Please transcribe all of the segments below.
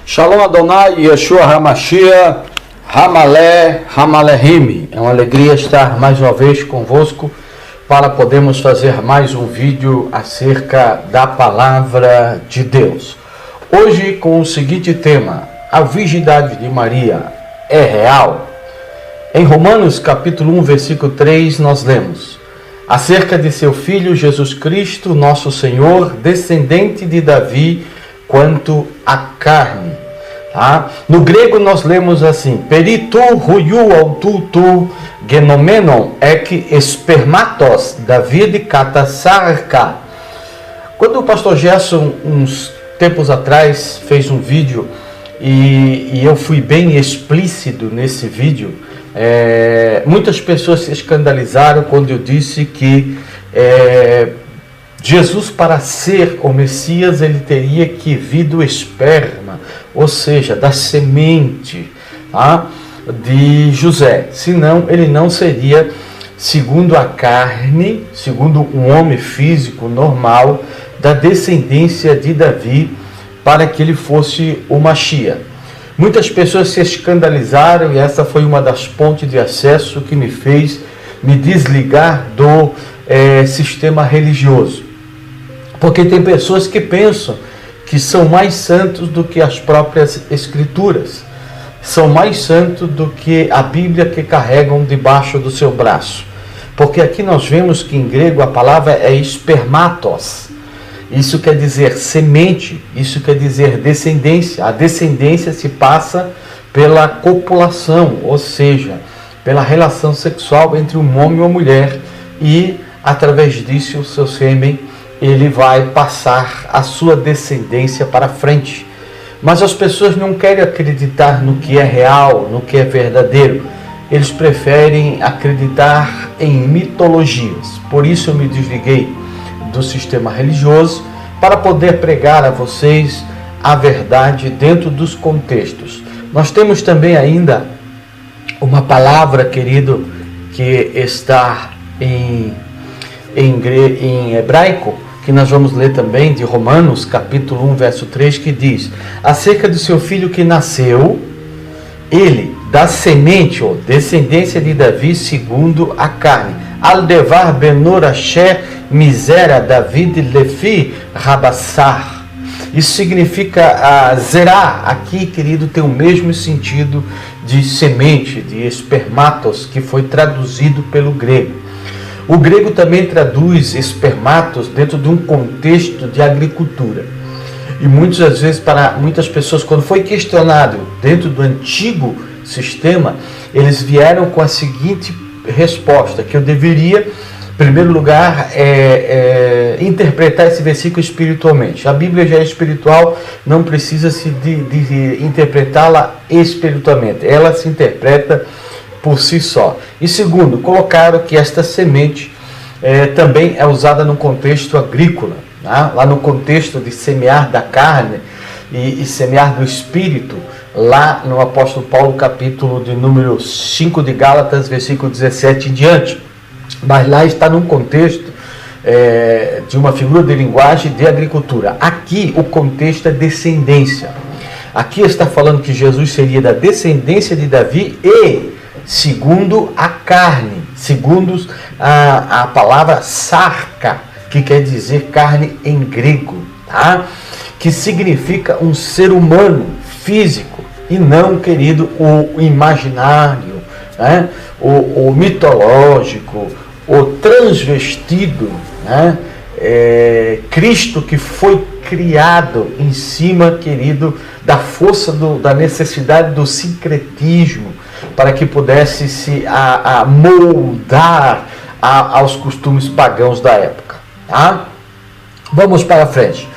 Shalom Adonai, Yeshua HaMashiach, Hamalé, Hamalehim. É uma alegria estar mais uma vez convosco para podermos fazer mais um vídeo acerca da Palavra de Deus. Hoje com o seguinte tema: a virgindade de Maria é real? Em Romanos capítulo 1, versículo 3, nós lemos acerca de seu Filho Jesus Cristo, nosso Senhor, descendente de Davi, quanto à carne. Tá? No grego nós lemos assim: Peritu huiu aututu genomenon ek espermatos David katasarka. Quando o pastor Gerson, uns tempos atrás, fez um vídeo e eu fui bem explícito nesse vídeo, muitas pessoas se escandalizaram quando eu disse que Jesus, para ser o Messias, ele teria que vir do esperma, ou seja, da semente, tá, de José. Senão, ele não seria segundo a carne, segundo um homem físico normal, da descendência de Davi, para que ele fosse o Mashiach. Muitas pessoas se escandalizaram e essa foi uma das pontes de acesso que me fez me desligar do sistema religioso. Porque tem pessoas que pensam que são mais santos do que as próprias escrituras, são mais santos do que a Bíblia que carregam debaixo do seu braço. Porque aqui nós vemos que em grego a palavra é espermatos. Isso quer dizer semente, isso quer dizer descendência. A descendência se passa pela copulação, ou seja, pela relação sexual entre um homem e uma mulher, e através disso o seu sêmen ele vai passar a sua descendência para frente. Mas as pessoas não querem acreditar no que é real, no que é verdadeiro. Eles preferem acreditar em mitologias. Por isso eu me desliguei do sistema religioso para poder pregar a vocês a verdade dentro dos contextos. Nós temos também ainda uma palavra, querido, que está em hebraico, que nós vamos ler também, de Romanos, capítulo 1, verso 3, que diz acerca do seu filho que nasceu, ele, da semente, ou descendência de Davi, segundo a carne. Aldevar benor asher misera David lefi rabassar. Isso significa zerá. Aqui, querido, tem o mesmo sentido de semente, de espermatos, que foi traduzido pelo grego. O grego também traduz espermatos dentro de um contexto de agricultura. E muitas vezes, para muitas pessoas, quando foi questionado dentro do antigo sistema, eles vieram com a seguinte resposta: que eu deveria, em primeiro lugar, interpretar esse versículo espiritualmente. A Bíblia já é espiritual, não precisa de interpretá-la espiritualmente. Ela se interpreta por si só. E segundo, colocaram que esta semente também é usada no contexto agrícola, né? Lá no contexto de semear da carne e semear do espírito, lá no apóstolo Paulo, capítulo de número 5 de Gálatas, versículo 17 em diante. Mas lá está num contexto de uma figura de linguagem de agricultura. Aqui o contexto é descendência. Aqui está falando que Jesus seria da descendência de Davi e segundo a carne, segundo a palavra sarca, que quer dizer carne em grego, tá? Que significa um ser humano físico e não, querido, o imaginário, né? o mitológico, o transvestido, né? Cristo que foi criado em cima, querido, da força da necessidade do sincretismo, para que pudesse se moldar aos costumes pagãos da época. Tá? Vamos para frente.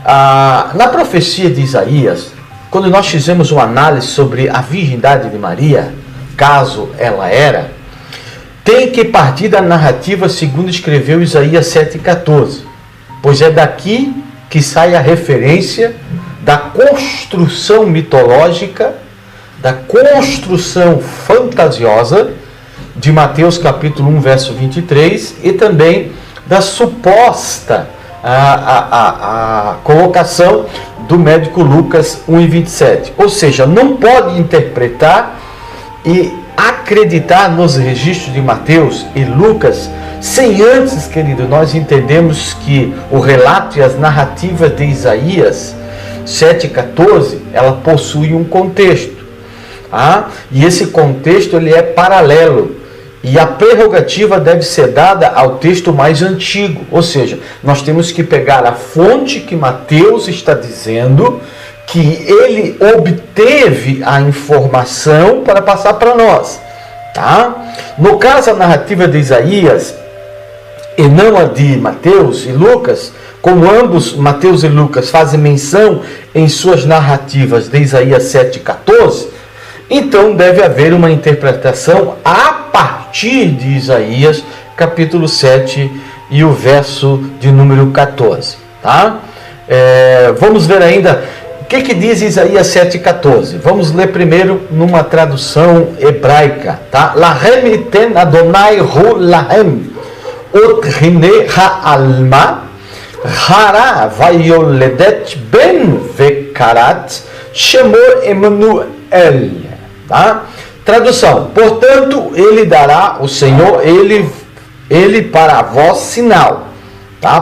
Na profecia de Isaías, quando nós fizemos uma análise sobre a virgindade de Maria, caso ela era, tem que partir da narrativa segundo escreveu Isaías 7,14, pois é daqui que sai a referência da construção mitológica, da construção fantasiosa de Mateus capítulo 1, verso 23, e também da suposta a colocação do médico Lucas 1:27. Ou seja, não pode interpretar e acreditar nos registros de Mateus e Lucas sem antes, querido, nós entendemos que o relato e as narrativas de Isaías 7:14, ela possui um contexto. E esse contexto ele é paralelo. E a prerrogativa deve ser dada ao texto mais antigo. Ou seja, nós temos que pegar a fonte que Mateus está dizendo, que ele obteve a informação para passar para nós. No caso, a narrativa de Isaías, e não a de Mateus e Lucas, como ambos, Mateus e Lucas, fazem menção em suas narrativas de Isaías 7:14, então deve haver uma interpretação a partir de Isaías capítulo 7 e o verso de número 14. Vamos ver ainda o que diz Isaías 7:14. Vamos ler primeiro numa tradução hebraica. Lahem iten Adonai hu lahem ot hine ha'alma hara vayoledet ben vekarat shemor Emanuel. Tradução: portanto, ele dará, o Senhor, ele para vós sinal.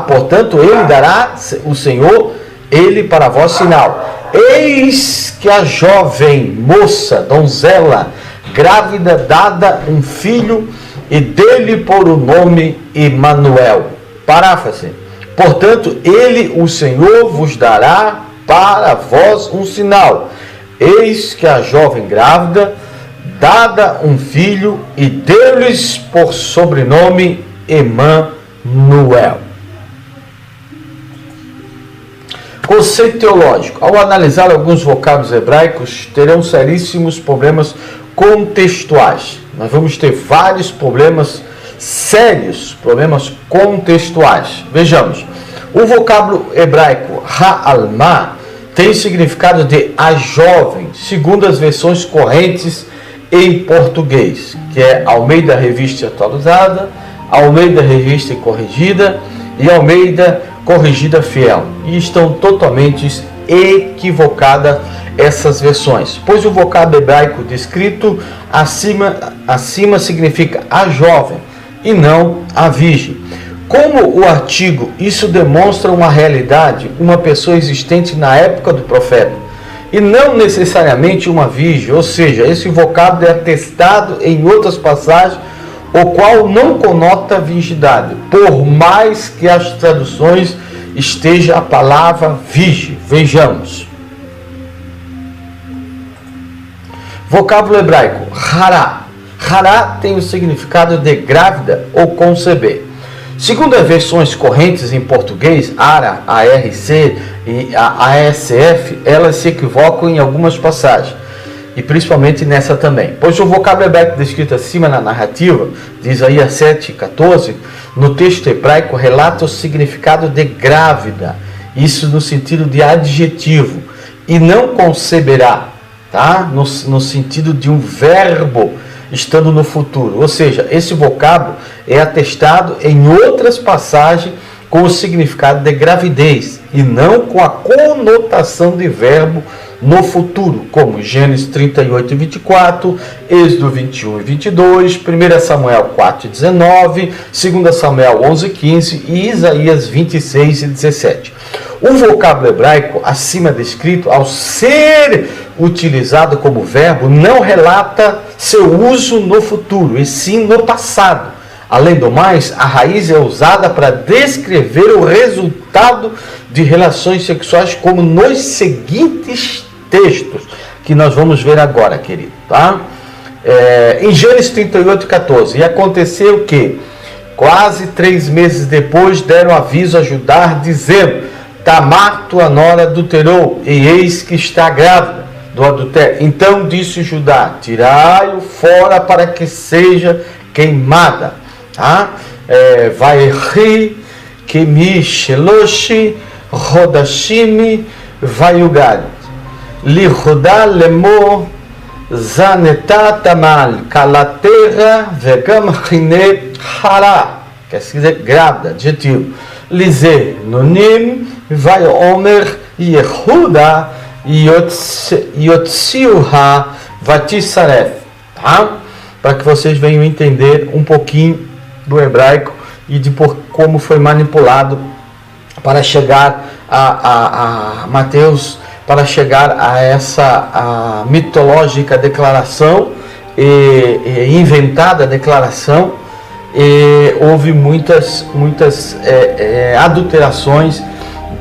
Portanto, ele dará, o Senhor, ele para vós sinal. Eis que a jovem moça, donzela, grávida, dada um filho, e dele por o nome Emanuel. Paráfrase: portanto, ele, o Senhor, vos dará para vós um sinal. Eis que a jovem grávida, dada um filho, e deu-lhes por sobrenome Emanuel. Conceito teológico: ao analisar alguns vocábulos hebraicos, terão seríssimos problemas contextuais. Nós vamos ter vários problemas sérios, problemas contextuais. Vejamos, o vocábulo hebraico ha'alma tem significado de a jovem, segundo as versões correntes em português, que é Almeida Revista Atualizada, Almeida Revista Corrigida e Almeida Corrigida Fiel. E estão totalmente equivocadas essas versões, pois o vocábulo hebraico descrito acima significa a jovem e não a virgem. Como o artigo, isso demonstra uma realidade, uma pessoa existente na época do profeta, e não necessariamente uma virgem, ou seja, esse vocábulo é atestado em outras passagens, o qual não conota virgindade, por mais que as traduções esteja a palavra virgem. Vejamos. Vocábulo hebraico, hará. Hará tem o significado de grávida ou conceber. Segundo as versões correntes em português, ARA, ARC e a ASF, elas se equivocam em algumas passagens, e principalmente nessa também. Pois o vocábulo hebraico descrito acima na narrativa, de Isaías 7:14, no texto hebraico relata o significado de grávida, isso no sentido de adjetivo, e não conceberá, no sentido de um verbo estando no futuro. Ou seja, esse vocábulo é atestado em outras passagens com o significado de gravidez e não com a conotação de verbo no futuro, como Gênesis 38:24, Êxodo 21:22, 1 Samuel 4:19, 2 Samuel 11:15 e Isaías 26:17. O vocábulo hebraico acima descrito, ao ser utilizado como verbo, não relata seu uso no futuro, e sim no passado. Além do mais, a raiz é usada para descrever o resultado de relações sexuais, como nos seguintes textos, que nós vamos ver agora, querido. Em Gênesis 38:14, e aconteceu que, quase 3 meses depois, deram aviso a Judá, dizendo: Tamar, tua nora, adulterou, e eis que está grávida do adultério. Então disse Judá: tirai-o fora para que seja queimada. Vai ri que mi sheloshi rodashimi vayugad li rodá lemor zanetá tamal kalaterra vegam hine hará, quer dizer grávida, adjetivo. Lizer nonim vai omer Yehuda Yotziuha Vatisaref, tá? Para que vocês venham entender um pouquinho do hebraico e de como foi manipulado para chegar a Mateus, para chegar a essa mitológica declaração, inventada declaração. Houve muitas adulterações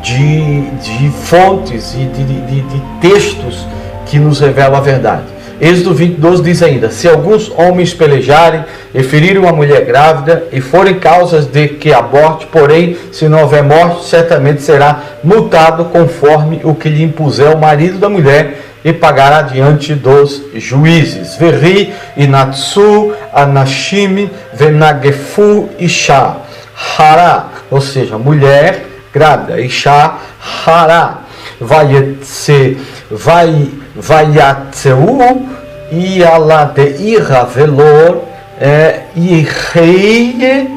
de fontes e de textos que nos revelam a verdade. Êxodo 20:12 diz ainda: se alguns homens pelejarem e ferirem uma mulher grávida e forem causas de que aborte, porém, se não houver morte, certamente será multado conforme o que lhe impuser o marido da mulher e pagará diante dos juízes. Verri inatsu anashim venagefu isha hará, ou seja, mulher grávida, isha hará, Vayatzeu Ialadeiha Velor Irei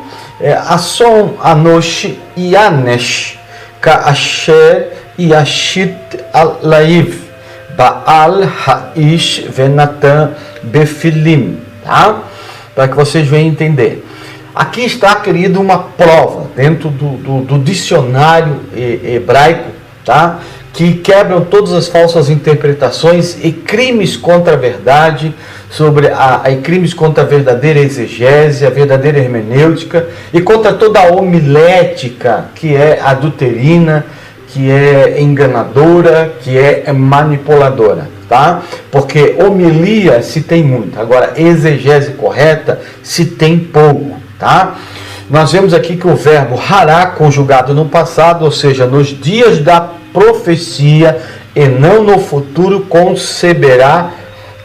Ason Anosh Yanesh Kaasher Yashit Alaiv Baal Haish Venatan Befilim, tá? Para que vocês venham entender. Aqui está, querido, uma prova dentro do dicionário hebraico, tá? Que quebram todas as falsas interpretações e crimes contra a verdade, crimes contra a verdadeira exegese, a verdadeira hermenêutica, e contra toda a homilética, que é adulterina, que é enganadora, que é manipuladora, tá? Porque homilia se tem muito, agora exegese correta se tem pouco, tá? Nós vemos aqui que o verbo hará, conjugado no passado, ou seja, nos dias da profecia e não no futuro, conceberá,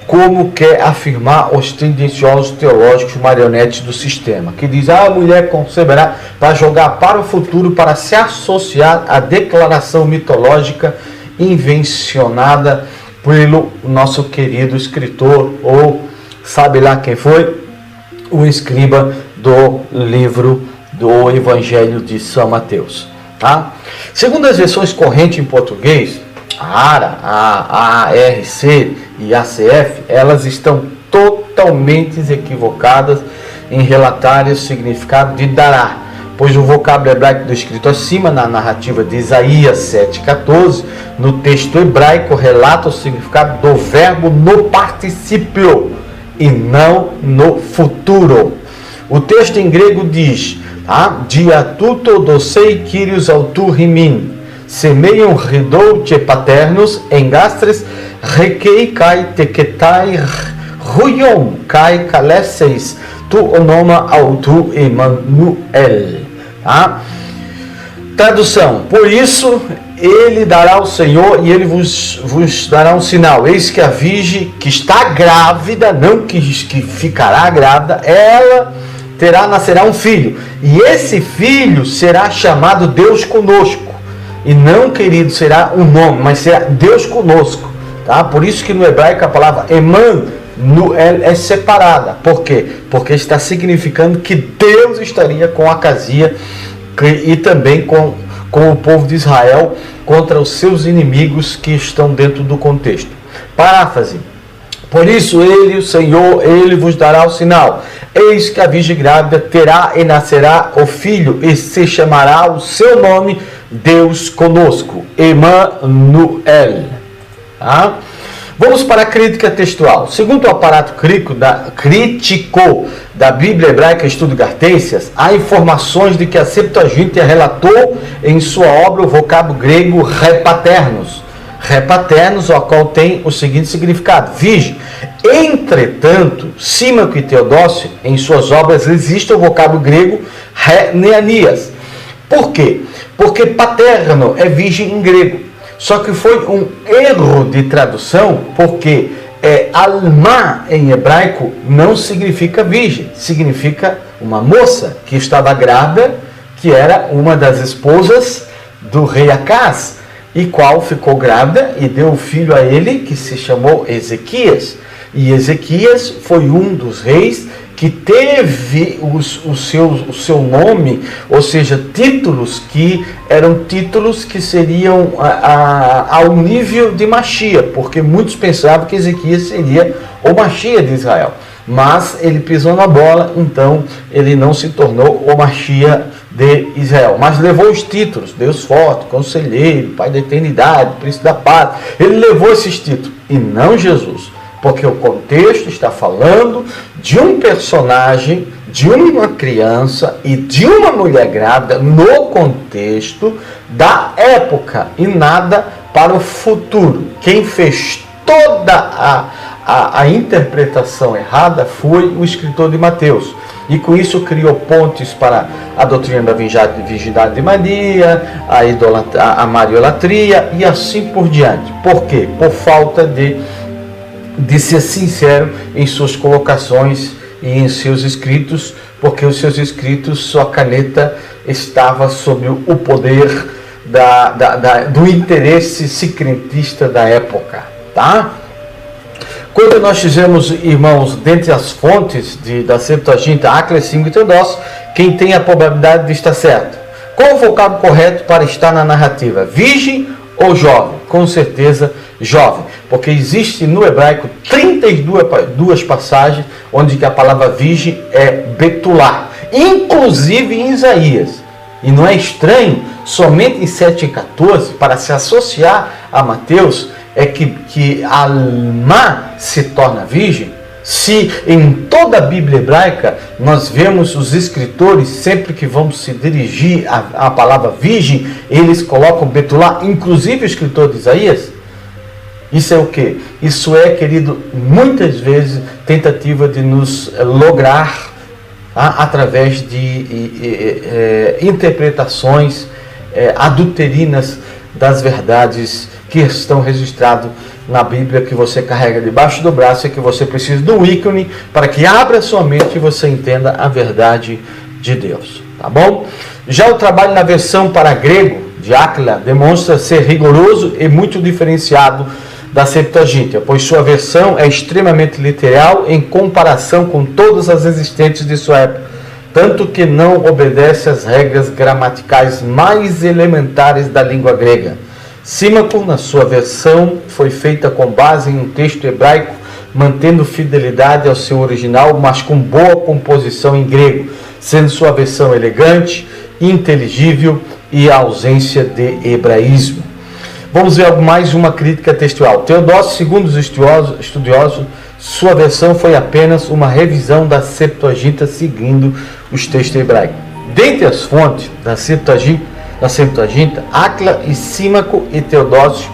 como quer afirmar os tendenciosos teológicos marionetes do sistema, que diz: a mulher conceberá para jogar para o futuro, para se associar à declaração mitológica invencionada pelo nosso querido escritor, ou sabe lá quem foi, o escriba do livro do Evangelho de São Mateus, tá? Segundo as versões correntes em português, a ARA, a ARC e a ACF, elas estão totalmente equivocadas em relatar o significado de dará, pois o vocábulo hebraico descrito acima na narrativa de Isaías 7,14, no texto hebraico relata o significado do verbo no particípio e não no futuro. O texto em grego diz: diatuto dosei kyrios auturrimin, semeiam redou te paternos, engastres rekei kai teketai ruion kai kalesseis tu onoma autu Emanuel. Tradução: por isso ele dará ao Senhor e ele vos dará um sinal. Eis que a virgem que está grávida, não que ficará grávida, ela nascerá um filho, e esse filho será chamado Deus conosco, e não, querido, será um nome, mas será Deus conosco, tá? Por isso que no hebraico a palavra Emanuel é separada. Por quê? Porque está significando que Deus estaria com Acasia e também com o povo de Israel contra os seus inimigos que estão dentro do contexto. Paráfrase: por isso ele, o Senhor, ele vos dará o sinal. Eis que a virgem grávida terá e nascerá o filho, e se chamará o seu nome Deus conosco, Emanuel. Tá? Vamos para a crítica textual. Segundo o aparato crítico da Bíblia Hebraica Estudo Gartências, há informações de que a Septuaginta relatou em sua obra o vocábulo grego repaternos, ao qual tem o seguinte significado: virgem. Entretanto, Símaco e Teodósio, em suas obras, existe o vocábulo grego neanias. Por quê? Porque paterno é virgem em grego. Só que foi um erro de tradução, porque alma em hebraico não significa virgem, significa uma moça que estava grávida, que era uma das esposas do rei Acaz, e qual ficou grávida e deu um filho a ele, que se chamou Ezequias. E Ezequias foi um dos reis que teve o seu nome, ou seja, títulos que eram títulos que seriam ao nível de Machia, porque muitos pensavam que Ezequias seria o Machia de Israel. Mas ele pisou na bola, então ele não se tornou o Machia de Israel. Mas levou os títulos: Deus forte, Conselheiro, Pai da Eternidade, Príncipe da Paz. Ele levou esses títulos, e não Jesus. Porque o contexto está falando de um personagem, de uma criança e de uma mulher grávida no contexto da época e nada para o futuro. Quem fez toda a interpretação errada foi o escritor de Mateus. E com isso criou pontes para a doutrina da virgindade de Maria, a mariolatria e assim por diante. Por quê? Por falta de ser sincero em suas colocações e em seus escritos, porque os seus escritos, sua caneta estava sob o poder do interesse secretista da época, tá? Quando nós fizemos, irmãos, dentre as fontes da Septuaginta, Áquila, Símaco e Teodócio, quem tem a probabilidade de estar certo? Qual o vocábulo correto para estar na narrativa? Virgem ou jovem? Com certeza jovem, porque existe no hebraico 32 passagens onde que a palavra virgem é betulá, inclusive em Isaías. E não é estranho, somente em 7:14, para se associar a Mateus, é que Alma se torna virgem. Se em toda a Bíblia hebraica nós vemos os escritores, sempre que vão se dirigir à palavra virgem, eles colocam betulá, inclusive o escritor de Isaías. Isso é o quê? Isso é, querido, muitas vezes tentativa de nos lograr através de interpretações adulterinas das verdades que estão registradas na Bíblia, que você carrega debaixo do braço, e que você precisa de um ícone para que abra sua mente e você entenda a verdade de Deus, tá bom? Já o trabalho na versão para grego de Áquila demonstra ser rigoroso e muito diferenciado da Septuaginta, pois sua versão é extremamente literal em comparação com todas as existentes de sua época, tanto que não obedece às regras gramaticais mais elementares da língua grega. Símaco, na sua versão, foi feita com base em um texto hebraico, mantendo fidelidade ao seu original, mas com boa composição em grego, sendo sua versão elegante, inteligível e a ausência de hebraísmo. Vamos ver mais uma crítica textual. Teodócio, segundo os estudiosos, sua versão foi apenas uma revisão da Septuaginta seguindo os textos hebraicos. Dentre as fontes da Septuaginta, Áquila e Símaco e Teodócio,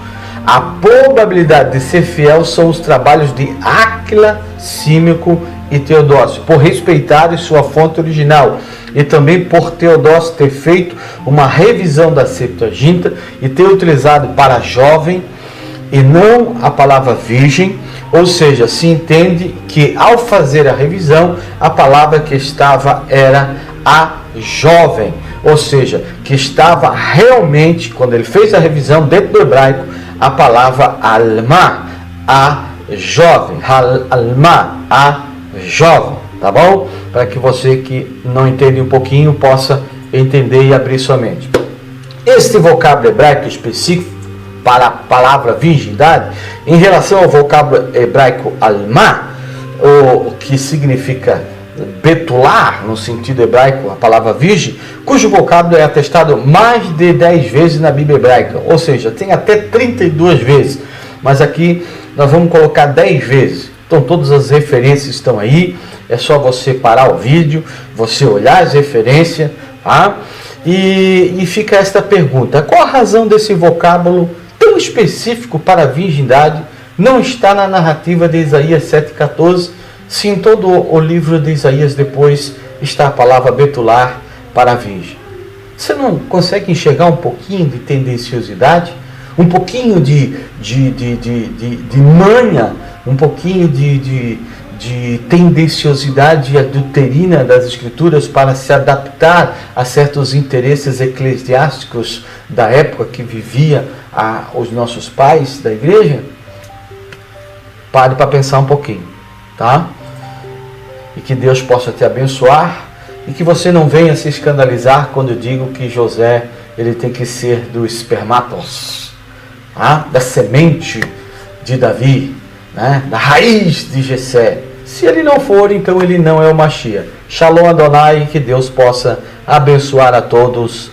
a probabilidade de ser fiel são os trabalhos de Áquila, Símaco e Teodócio, por respeitarem sua fonte original, e também por Teodócio ter feito uma revisão da Septuaginta e ter utilizado para jovem e não a palavra virgem, ou seja, se entende que ao fazer a revisão, a palavra que estava era a jovem, ou seja, que estava realmente, quando ele fez a revisão dentro do hebraico, a palavra alma, a jovem, alma, a jovem, tá bom? Para que você que não entende um pouquinho possa entender e abrir sua mente. Este vocábulo hebraico específico para a palavra virgindade, em relação ao vocábulo hebraico alma, o que significa betular, no sentido hebraico, a palavra virgem, cujo vocábulo é atestado mais de 10 vezes na Bíblia hebraica, ou seja, tem até 32 vezes, mas aqui nós vamos colocar 10 vezes. Então todas as referências estão aí, é só você parar o vídeo, você olhar as referências, tá? E fica esta pergunta: qual a razão desse vocábulo tão específico para a virgindade não está na narrativa de Isaías 7,14, se em todo o livro de Isaías depois está a palavra betular para a virgem? Você não consegue enxergar um pouquinho de tendenciosidade? Um pouquinho de manha, um pouquinho de tendenciosidade adulterina das Escrituras para se adaptar a certos interesses eclesiásticos da época que vivia os nossos pais da igreja? Pare para pensar um pouquinho. tá? E que Deus possa te abençoar e que você não venha se escandalizar quando eu digo que José, ele tem que ser do espermatos, tá? Da semente de Davi, né? Da raiz de Jessé. Se ele não for, então ele não é o Mashiach. Shalom Adonai, que Deus possa abençoar a todos.